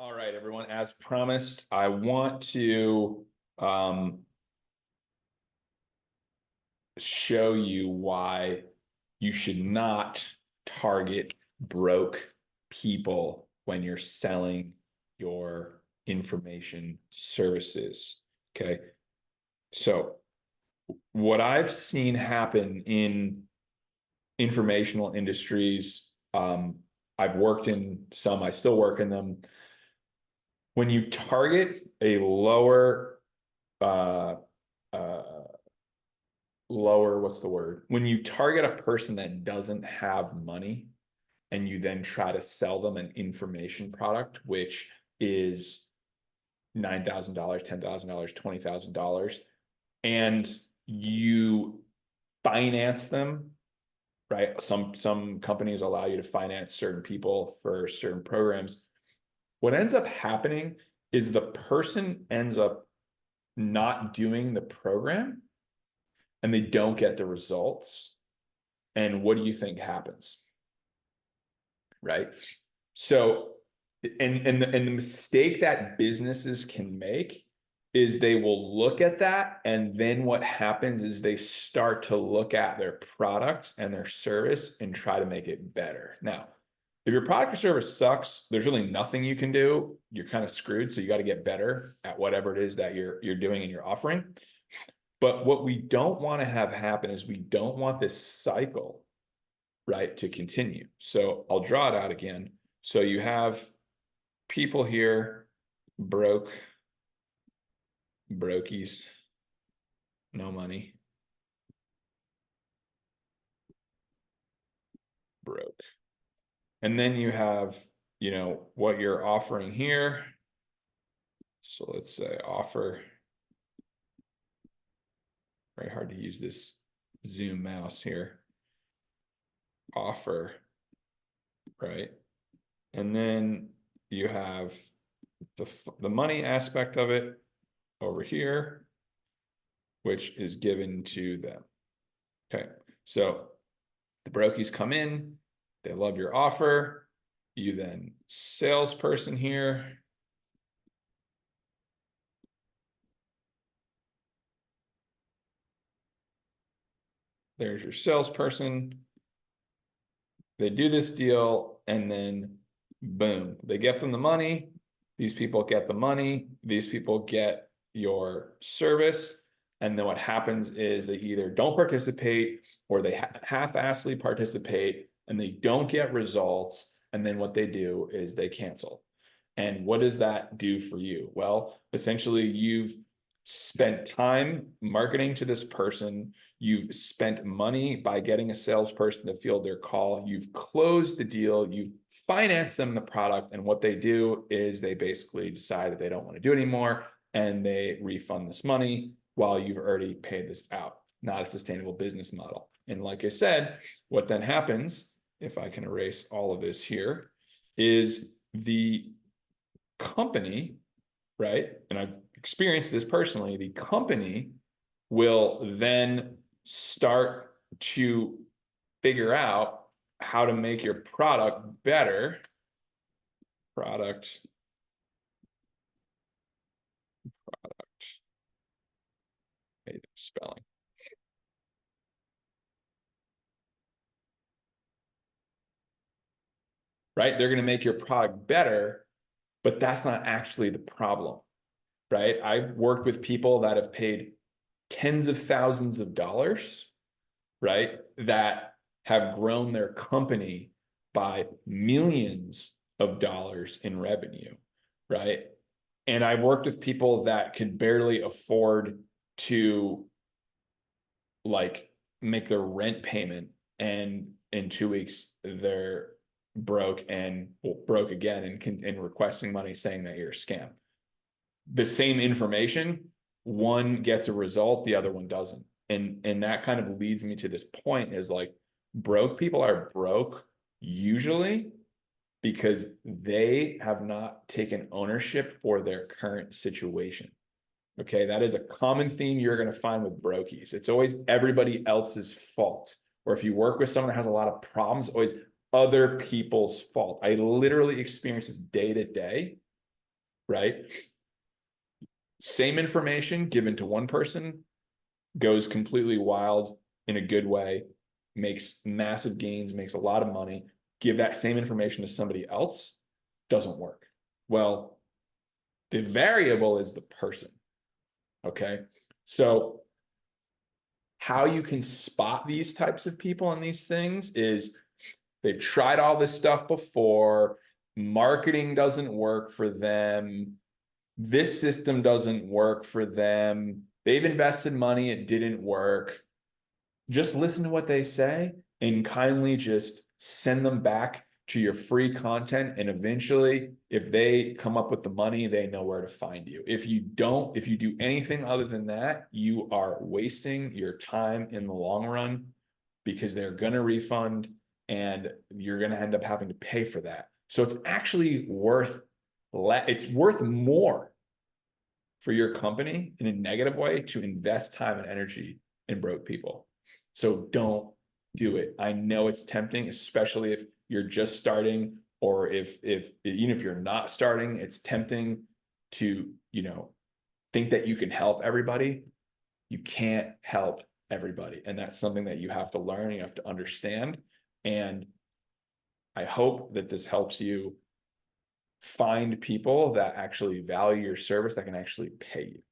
All right, everyone, as promised, I want to show you why you should not target broke people when you're selling your information services. Okay. So what I've seen happen in informational industries, I've worked in some, I still work in them. When you target a uh, uh, what's the word? When you target a person that doesn't have money and you then try to sell them an information product, which is $9,000, $10,000, $20,000, and you finance them, right? Some companies allow you to finance certain people for certain programs. What ends up happening is the person ends up not doing the program and they don't get the results. And what do you think happens? Right. So, and the mistake that businesses can make is they will look at that. And then what happens is they start to look at their products and their service and try to make it better. Now, if your product or service sucks, there's really nothing you can do. You're kind of screwed. So you got to get better at whatever it is that you're doing and you're offering. But what we don't want to have happen is we don't want this cycle, right, to continue. So I'll draw it out again. So you have people here, brokies, no money, broke. And then you have, what you're offering here. So let's say offer, very hard to use this Zoom mouse here. Offer, right? And then you have the money aspect of it over here, which is given to them. Okay, so the brokies come in, they love your offer. You then salesperson here. There's your salesperson. They do this deal and then boom, they get them the money. These people get the money. These people get your service. And then what happens is they either don't participate or they half-assedly participate and they don't get results. And then what they do is they cancel. And what does that do for you? Well, essentially, you've spent time marketing to this person. You've spent money by getting a salesperson to field their call. You've closed the deal. You've financed them the product. And what they do is they basically decide that they don't want to do it anymore and they refund this money while you've already paid this out. Not a sustainable business model. And like I said, what then happens, if I can erase all of this here, is the company, right? And I've experienced this personally. The company will then start to figure out how to make your product better. Product. Spelling. Right? They're going to make your product better, but that's not actually the problem, right? I've worked with people that have paid tens of thousands of dollars, right? That have grown their company by millions of dollars in revenue, right? And I've worked with people that can barely afford to like make their rent payment, and in 2 weeks they're broke and broke again and requesting money saying that you're a scam. The same information, one gets a result, the other one doesn't. And that kind of leads me to this point is like broke people are broke usually because they have not taken ownership for their current situation. Okay, that is a common theme you're going to find with brokies. It's always everybody else's fault. Or if you work with someone that has a lot of problems, always other people's fault. I literally experience this day to day right? Same information given to one person goes completely wild in a good way, makes massive gains, makes a lot of money. Give that same information to somebody else, doesn't work. Well, the variable is the person. Okay. So how you can spot these types of people and these things is they've tried all this stuff before. Marketing doesn't work for them. This system doesn't work for them. They've invested money, it didn't work. Just listen to what they say and kindly just send them back to your free content. And eventually, if they come up with the money, they know where to find you. If you don't, if you do anything other than that, you are wasting your time in the long run, because they're going to refund and you're going to end up having to pay for that. So it's actually worth it's worth more for your company in a negative way to invest time and energy in broke people. So don't do it. I know it's tempting, especially if you're just starting, or if even if you're not starting, it's tempting to, think that you can help everybody. You can't help everybody. And that's something that you have to learn, you have to understand. And I hope that this helps you find people that actually value your service, that can actually pay you.